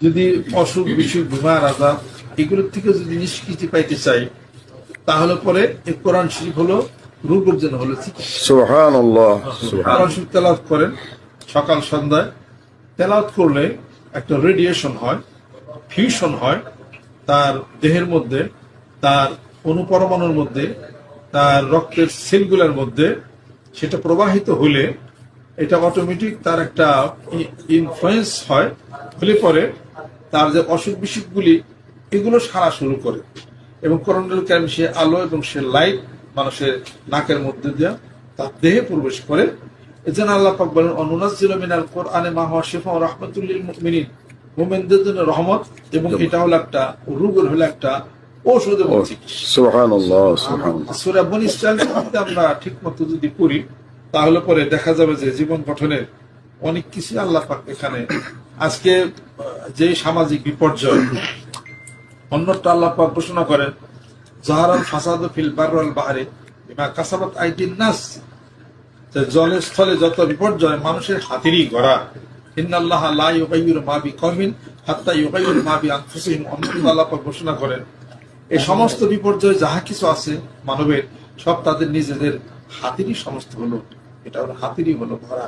যদি অসুখ বিসুখ বিমার আজাব এগুলোর থেকে যদি নিষ্কৃতি পাইতে চাই, তাহলে পরে এই কোরআন শরীফ হলো রোগের জন্য হলো চিকিৎসা। সুবহানাল্লাহ। কোরআন শরীফ তেলাওয়াত করেন সকাল সন্ধ্যায়। তেলাওয়াত করলে একটা রেডিয়েশন হয়, ফিউশন হয় তার দেহের মধ্যে, তার অনুপরমাণুর মধ্যে, তার রক্তের সেলগুলোর মধ্যে। সেটা প্রবাহিত হলে এটা অটোমেটিক তার একটা ইনফ্লুয়েন্স হয়, হলে পরে তার যে অসুখ বিসুখগুলি এগুলো সারা শুরু করে। এবং কোরআনুল কারীম সে আলো এবং সে লাইট মানুষের নাকের মধ্যে দিয়ে তার দেহে প্রবেশ করে। এজন্য আল্লাহ পাক বলেন, অনুনাজ্জিলু মিনাল কোরআনি মা হুয়া শিফাউন ওয়া রাহমাতুল লিল মুমিনিন, মুমিনদের জন্য রহমত এবং এটা হলো একটা রোগের হলো একটা ঔষধ এবং চিকিৎসা। সুবহানাল্লাহ, সুবহানাল্লাহ। সূরা বনী ইসরাঈল আমরা ঠিকমতো যদি পড়ি তাহলে পরে দেখা যাবে যে জীবন গঠনের অনেক কিছু আল্লাহ পাক এখানে। আজকে যে সামাজিক বিপর্যয়, অন্যটা আল্লাহ পাক ঘোষণা করেন, যাহারাল ফাসাদু ফিল বাররি ওয়াল বাহরি বিমা কাসাবাত আইদিন নাস, যে জলে স্থলে যত বিপর্যয় মানুষের হাতেরই গড়া। ইন্নাল্লাহা লা ইউগাইয়িরু মা বিকওমিন হাত্তা ইউগাইয়িরু মা বিআনফুসিহিম, আল্লাহ পাক ঘোষণা করেন এই সমস্ত বিপর্যয় যাহা কিছু আছে মানবের, সব তাদের নিজেদের হাতেরই সমস্ত হলো, এটা হলো হাতেরই হলো ভরা।